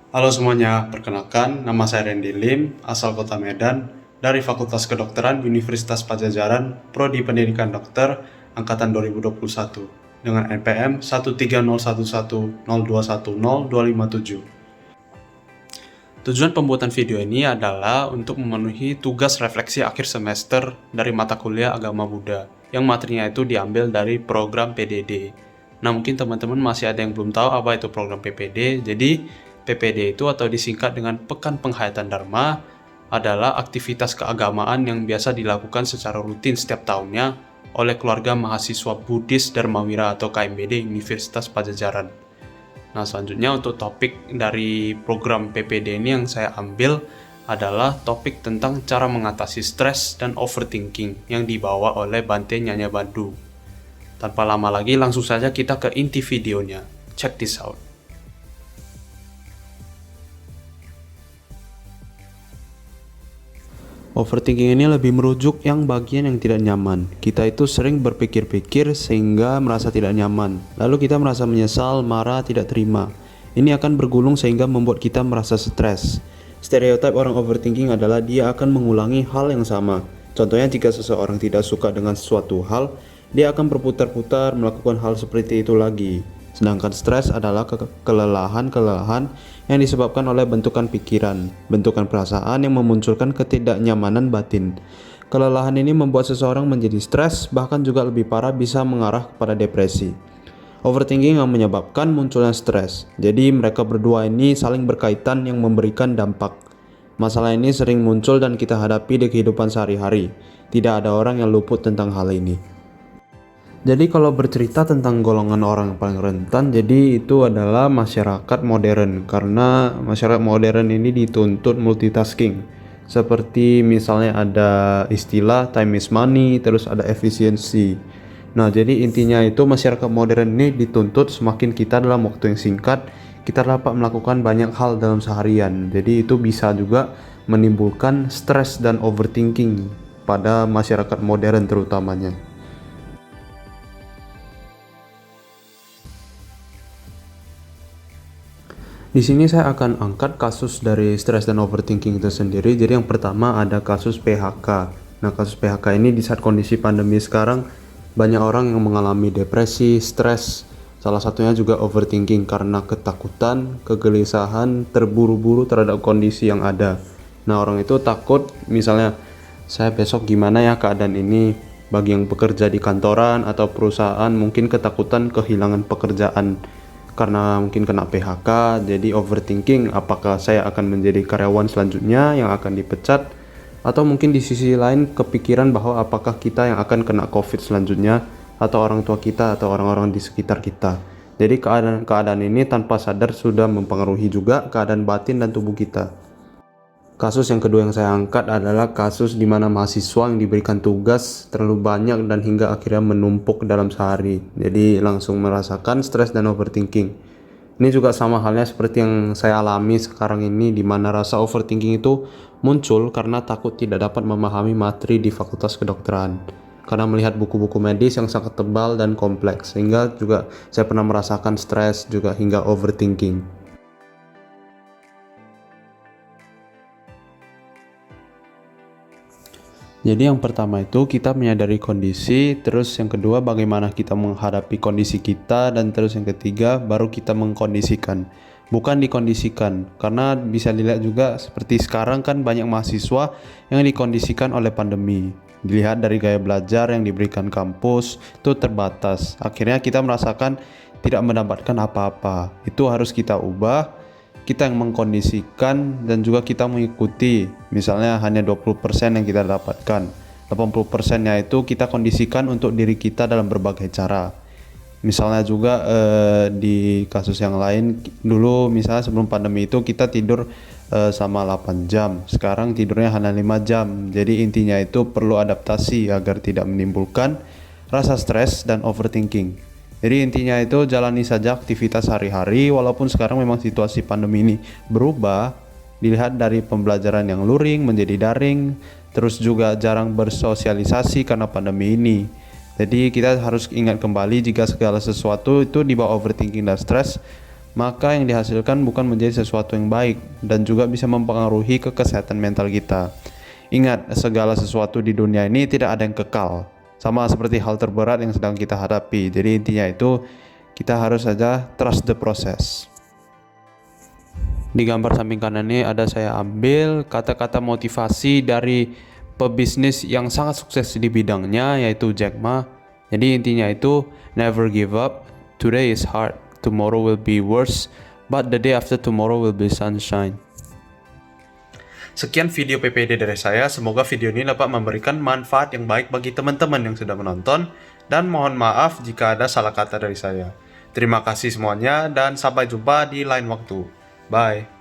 Halo semuanya, perkenalkan nama saya Randy Lim, asal Kota Medan, dari Fakultas Kedokteran Universitas Padjadjaran, Prodi Pendidikan Dokter, Angkatan 2021, dengan NPM 1301102100257. Tujuan pembuatan video ini adalah untuk memenuhi tugas refleksi akhir semester dari mata kuliah Agama Buddha, yang materinya itu diambil dari program PDD. Nah, mungkin teman-teman masih ada yang belum tahu apa itu program PPD. Jadi, PPD itu atau disingkat dengan Pekan Penghayatan Dharma adalah aktivitas keagamaan yang biasa dilakukan secara rutin setiap tahunnya oleh keluarga mahasiswa Buddhis Dharmawira atau KMBD Universitas Padjadjaran. Nah, selanjutnya untuk topik dari program PPD ini yang saya ambil adalah topik tentang cara mengatasi stres dan overthinking yang dibawa oleh Bante Nyanya Bandu. Tanpa lama lagi, langsung saja kita ke inti videonya. Check this out. Overthinking ini lebih merujuk yang bagian yang tidak nyaman. Kita itu sering berpikir-pikir sehingga merasa tidak nyaman. Lalu kita merasa menyesal, marah, tidak terima. Ini akan bergulung sehingga membuat kita merasa stres. Stereotip orang overthinking adalah dia akan mengulangi hal yang sama. Contohnya jika seseorang tidak suka dengan suatu hal, dia akan berputar-putar melakukan hal seperti itu lagi. Sedangkan stres adalah kelelahan-kelelahan yang disebabkan oleh bentukan pikiran, bentukan perasaan yang memunculkan ketidaknyamanan batin. Kelelahan ini membuat seseorang menjadi stres, bahkan juga lebih parah bisa mengarah kepada depresi. Overthinking yang menyebabkan munculnya stres. Jadi mereka berdua ini saling berkaitan yang memberikan dampak. Masalah ini sering muncul dan kita hadapi di kehidupan sehari-hari. Tidak ada orang yang luput tentang hal ini. Jadi kalau bercerita tentang golongan orang yang paling rentan, jadi itu adalah masyarakat modern, karena masyarakat modern ini dituntut multitasking. Seperti misalnya ada istilah time is money, terus ada efisiensi. Nah, jadi intinya itu masyarakat modern ini dituntut semakin kita dalam waktu yang singkat, kita dapat melakukan banyak hal dalam seharian. Jadi itu bisa juga menimbulkan stres dan overthinking pada masyarakat modern terutamanya. Di sini saya akan angkat kasus dari stres dan overthinking itu sendiri. Jadi yang pertama ada kasus PHK. Nah, kasus PHK ini di saat kondisi pandemi sekarang banyak orang yang mengalami depresi, stres. Salah satunya juga overthinking karena ketakutan, kegelisahan, terburu-buru terhadap kondisi yang ada. Nah, orang itu takut misalnya saya besok gimana ya keadaan ini. Bagi yang bekerja di kantoran atau perusahaan mungkin ketakutan kehilangan pekerjaan karena mungkin kena PHK, jadi overthinking apakah saya akan menjadi karyawan selanjutnya yang akan dipecat, atau mungkin di sisi lain kepikiran bahwa apakah kita yang akan kena COVID selanjutnya, atau orang tua kita atau orang-orang di sekitar kita. Jadi keadaan ini tanpa sadar sudah mempengaruhi juga keadaan batin dan tubuh kita. Kasus yang kedua yang saya angkat adalah kasus di mana mahasiswa yang diberikan tugas terlalu banyak dan hingga akhirnya menumpuk dalam sehari. Jadi langsung merasakan stres dan overthinking. Ini juga sama halnya seperti yang saya alami sekarang ini, di mana rasa overthinking itu muncul karena takut tidak dapat memahami materi di Fakultas Kedokteran. Karena melihat buku-buku medis yang sangat tebal dan kompleks, sehingga juga saya pernah merasakan stres juga hingga overthinking. Jadi yang pertama itu kita menyadari kondisi, terus yang kedua bagaimana kita menghadapi kondisi kita, dan terus yang ketiga baru kita mengkondisikan, bukan dikondisikan. Karena bisa dilihat juga seperti sekarang kan banyak mahasiswa yang dikondisikan oleh pandemi. Dilihat dari gaya belajar yang diberikan kampus itu terbatas. Akhirnya kita merasakan tidak mendapatkan apa-apa. Itu harus kita ubah. Kita yang mengkondisikan dan juga kita mengikuti. Misalnya hanya 20% yang kita dapatkan, 80%-nya itu kita kondisikan untuk diri kita dalam berbagai cara. Misalnya juga di kasus yang lain, dulu misalnya sebelum pandemi itu kita tidur sama 8 jam, sekarang tidurnya hanya 5 jam. Jadi intinya itu perlu adaptasi agar tidak menimbulkan rasa stres dan overthinking. Jadi intinya itu jalani saja aktivitas hari-hari, walaupun sekarang memang situasi pandemi ini berubah. Dilihat dari pembelajaran yang luring menjadi daring, terus juga jarang bersosialisasi karena pandemi ini. Jadi kita harus ingat kembali jika segala sesuatu itu dibawa overthinking dan stres, maka yang dihasilkan bukan menjadi sesuatu yang baik dan juga bisa mempengaruhi ke kesehatan mental kita. Ingat, segala sesuatu di dunia ini tidak ada yang kekal. Sama seperti hal terberat yang sedang kita hadapi. Jadi intinya itu kita harus saja trust the process. Di gambar samping kanan ini ada saya ambil kata-kata motivasi dari pebisnis yang sangat sukses di bidangnya, yaitu Jack Ma. Jadi intinya itu never give up. Today is hard, tomorrow will be worse, but the day after tomorrow will be sunshine. Sekian video PPD dari saya, semoga video ini dapat memberikan manfaat yang baik bagi teman-teman yang sudah menonton, dan mohon maaf jika ada salah kata dari saya. Terima kasih semuanya dan sampai jumpa di lain waktu. Bye.